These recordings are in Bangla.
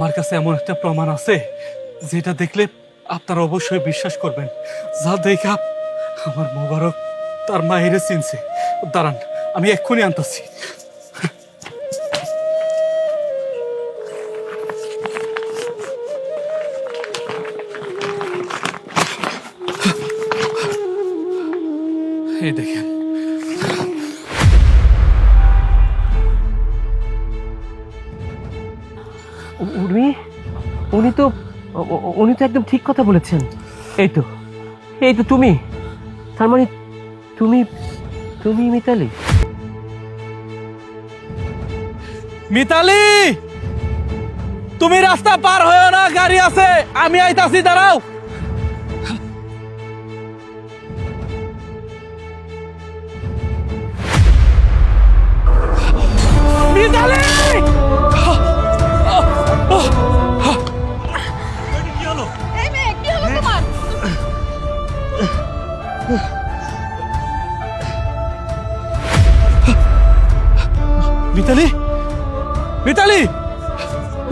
আমার কাছে এমন একটা প্রমাণ আছে যেটা দেখলে আপনারা অবশ্যই বিশ্বাস করবেন। যা দেখা আমার মোবারক তার মায়েরে চিনছে। দাঁড়ান, আমি এক্ষুনি আনতাছি। এই দেখেন, উর্মি, উনি তো উনি তো একদম ঠিক কথা বলেছেন। এই তো, এই তো তুমি, তার মানে তুমি তুমি মিতালি। মিতালি, তুমি রাস্তা পার হয়েও না, গাড়ি আছে, আমি আইতাছি, দাঁড়াও। মিতালি, কি হলো? এই মেয়ে, কি হলো তোমার? মিতালি, মিতালি,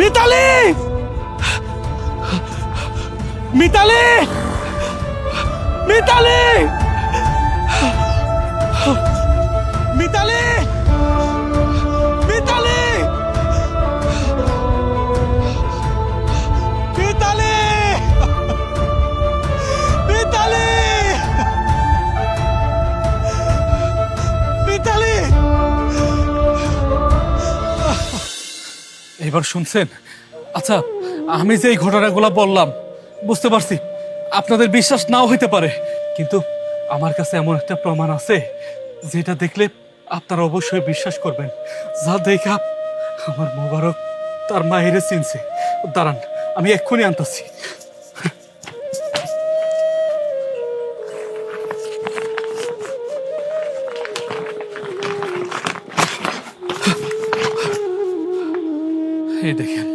মিতালি, মিতালি, মিতালি, মিতালি, মিতালি, মিতালি, মিতালি, মিতালি। এবার শুনছেন? আচ্ছা, আমি যে এই ঘটনাগুলো বললাম, বুঝতে পারছি আপনাদের বিশ্বাস নাও হইতে পারে, কিন্তু আমার কাছে এমন একটা প্রমাণ আছে যেটা দেখলে আপনারা অবশ্যই বিশ্বাস করবেন। যা দেখা আমার মোবারক তার মায়েরে চিনছে। দাঁড়ান, আমি এক্ষুনি আনতাছি। এই দেখেন,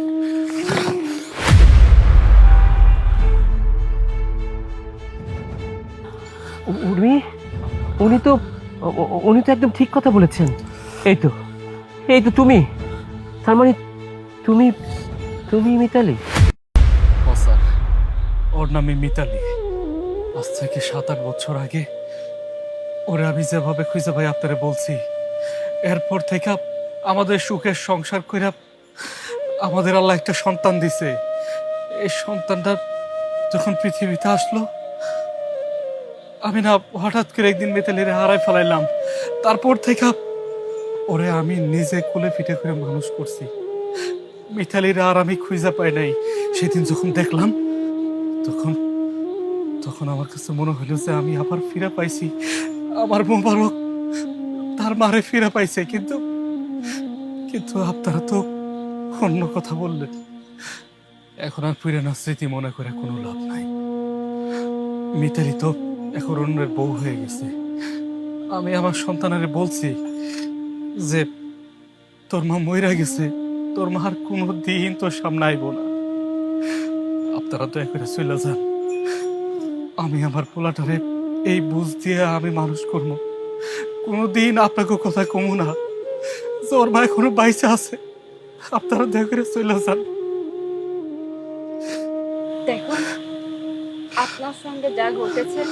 উর্মি, উনি তো একদম ঠিক কথা বলেছেন। এই তো, এই তো তুমি, তার মানে তুমি তুমি মিতালি। ও স্যার, ওর নামে মিতালি। আজ থেকে 7-8 বছর আগে ওরে আমি যেভাবে খুঁজে ভাই আপনারে বলছি, এরপর থেকে আমাদের সুখের সংসার কইরা আমাদের আল্লাহ একটা সন্তান দিছে। এই সন্তানটা যখন পৃথিবীতে আসলো, আমি না হঠাৎ করে একদিন মিতালিরে হারাই ফেলাইলাম। তারপর থেকে ওরে আমি নিজে কোলে পিঠে করে মানুষ করছি। মিতালিরে আর আমি খুঁজে পাই নাই। সেদিন যখন দেখলাম, তখন তখন আমার কাছে মনে হলো যে আমি আবার ফিরে পাইছি, আমার মোবারক তার মারে ফিরে পাইছে। কিন্তু কিন্তু আপনারা তো অন্য কথা বললেন। এখন আর পুরানো স্মৃতি মনে করে কোনো লাভ নাই। মিতালি তো এখন অন্যের বউ হয়ে গেছে। আমি আমার সন্তানের বলছি যে তোর মা মইরা গেছে, তোর মা আর কোনো দিন তোর সামনে আইব না। আপনারা দয়া করে চলে যান। আমি আমার পোলাটারে এই বুঝ দিয়ে আমি মানুষ করবো। কোনোদিন আপনাকে কথা কমু না যে ওর মা এখনো বাইসে আছে। আপনারা দয়া করে চলে যান। দেখুন, আপনার সঙ্গে যা ঘটেছে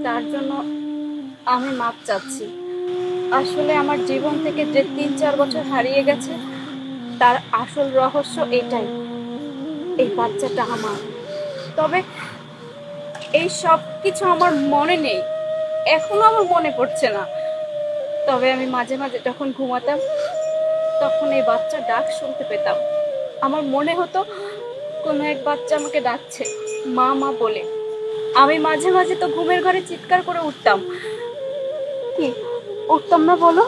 তার জন্য আমি মাপ চাচ্ছি। আসলে আমার জীবন থেকে যে 3-4 বছর হারিয়ে গেছে, তার আসল রহস্য এটাই, এই বাচ্চাটা আমার। তবে এই সব কিছু আমার মনে নেই, এখনো আমার মনে পড়ছে না। তবে আমি মাঝে মাঝে যখন ঘুমাতাম, তখন এই বাচ্চা ডাক শুনতে পেতাম। আমার মনে হতো কোনো এক বাচ্চা আমাকে ডাকছে মা মা বলে। আমি মাঝে মাঝে তো ঘুমের ঘরে চিৎকার করে উঠতাম। কি উঠতাম না বলো?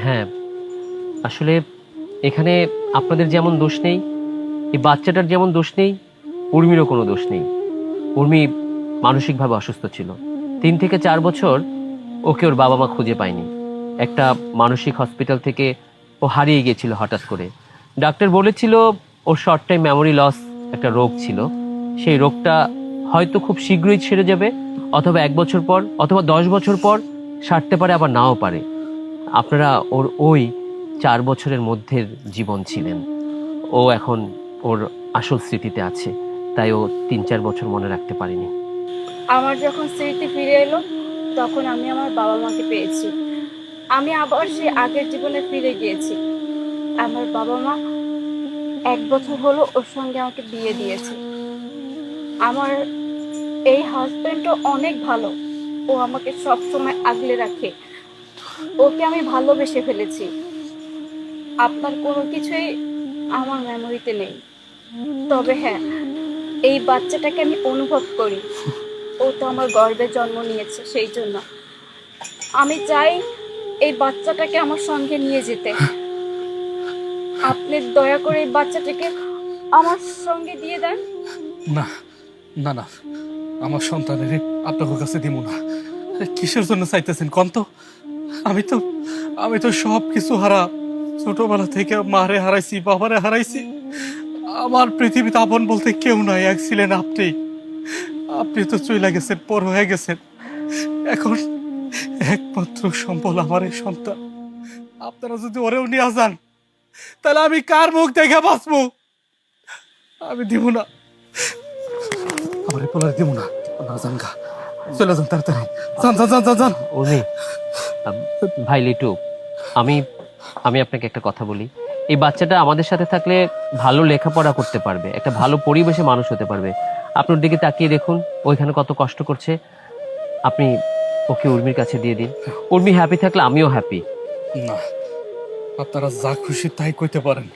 হ্যাঁ, আসলে এখানে আপনাদের যেমন দোষ নেই, এই বাচ্চাটার যেমন দোষ নেই, উর্মিরও কোনো দোষ নেই। উর্মি মানসিকভাবে অসুস্থ ছিল। 3 থেকে 4 বছর ওকে ওর বাবা মা খুঁজে পায়নি। একটা মানসিক হসপিটাল থেকে ও হারিয়ে গিয়েছিল হঠাৎ করে। ডাক্তার বলেছিল ওর শর্ট টাইম মেমোরি লস একটা রোগ ছিল। সেই রোগটা হয়তো খুব শীঘ্রই ছেড়ে যাবে, অথবা 1 বছর পর, অথবা 10 বছর পর সারতে পারে, আবার নাও পারে। আপনারা ওর ওই 4 বছরের মধ্যের জীবন ছিলেন। ও এখন ওর আসল স্মৃতিতে আছে, তাই ও 3-4 বছর মনে রাখতে পারেনি। আমার যখন স্মৃতি ফিরে এলো তখন আমি আমার বাবা মাকে পেয়েছি। আমি আবার সেই আগের জীবনে ফিরে গিয়েছি। আমার বাবা মা 1 বছর হলো ওর সঙ্গে আমাকে বিয়ে দিয়েছে। আমার এই হাজবেন্ডও অনেক ভালো, ও আমাকে সব সময় আগলে রাখে। ওকে আমি ভালোবেসে ফেলেছি। আপনার কোনো কিছুই আমার মেমোরিতে নেই, তবে হ্যাঁ, এই বাচ্চাটাকে আমি অনুভব করি। ও তো আমার গর্ভে জন্ম নিয়েছে, সেই জন্য আমি চাই এই বাচ্চাটাকে আমার সঙ্গে নিয়ে যেতে। আপনি দয়া করে এই বাচ্চাটাকে আমার সঙ্গে দিয়ে দেন। না না না, আমার সন্তানের আপনার কাছে দিব না। কিসের জন্য চাইতেছেন কন তো? আমি তো সব কিছু হারা। ছোটবেলা থেকে মারে হারাইছি, বাবারে হারাইছি। আমার পৃথিবীতে আপন বলতে কেউ নাই, এক ছিলেন আপনি। আপনি তো চলে গেছেন, পর হয়ে গেছেন। এখন একমাত্র সম্বল আমার এই সন্তান। আপনারা যদি ওরেও নিয়ে যান, তাহলে আমি কার মুখ দেখে বাঁচবো? আমি দিব না, আমার এই পোলারে দিব না। না যান গা, চলে যান তাড়াতাড়ি, যান যান যান যান যান। উর্মি, ভাই লিটু, আমি আমি আপনাকে একটা কথা বলি। এই বাচ্চাটা আমাদের সাথে থাকলে ভালো লেখাপড়া করতে পারবে, একটা ভালো পরিবেশে মানুষ হতে পারবে। আপনার দিকে তাকিয়ে দেখুন, ওইখানে কত কষ্ট করছে। আপনি ওকে উর্মির কাছে দিয়ে দিন। উর্মি হ্যাপি থাকলে আমিও হ্যাপি। না, আপনারা যা খুশি তাই কইতে পারেন।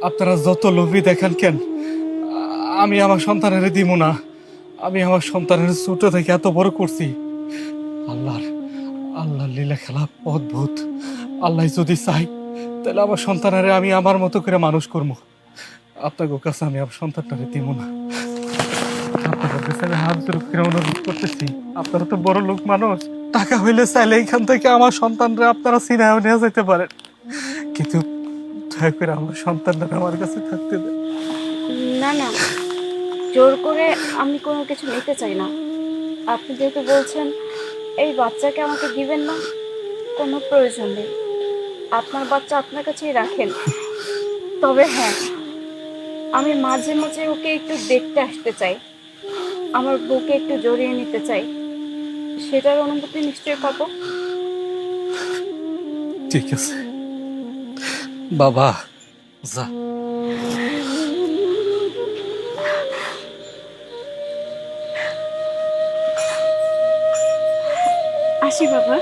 আপনারা যত লোভী দেখেন কেন, আমি আমার সন্তানের দিব না। আমি আমার সন্তানের ছোট থেকে এত বড় করছি। আল্লাহর লীলা খেলা অদ্ভুত। আল্লাহ যদি চাই, তাহলে আমার সন্তানের আমি আমার মতো করে মানুষ করবো। আপনার কাছে আমি আমার সন্তানটারে দিব না। আপনাদের কাছে আমি হাত জোর করে অনুরোধ করতেছি। আপনারা তো বড় লোক মানুষ, টাকা হইলে চাইলে এইখান থেকে আমার সন্তানরা আপনারা সিনায়ও নিয়ে যেতে পারেন, কিন্তু দয়া করে আমার সন্তানরা আমার কাছে থাকতে দেন। না না, জোর করে আমি কোনো কিছু নিতে চাই না। আপনি যেহেতু বলছেন এই বাচ্চাকে আমাকে দিবেন না, কোনো প্রয়োজন নেই। আপনার বাচ্চা আপনার কাছেই রাখেন। তবে হ্যাঁ, আমি মাঝে মাঝে ওকে একটু দেখতে আসতে চাই, আমার বুকে একটু জড়িয়ে নিতে চাই। সেটার অনুমতি নিশ্চয়ই পাবো। ঠিক আছে বাবা, যা। আসি বাবা।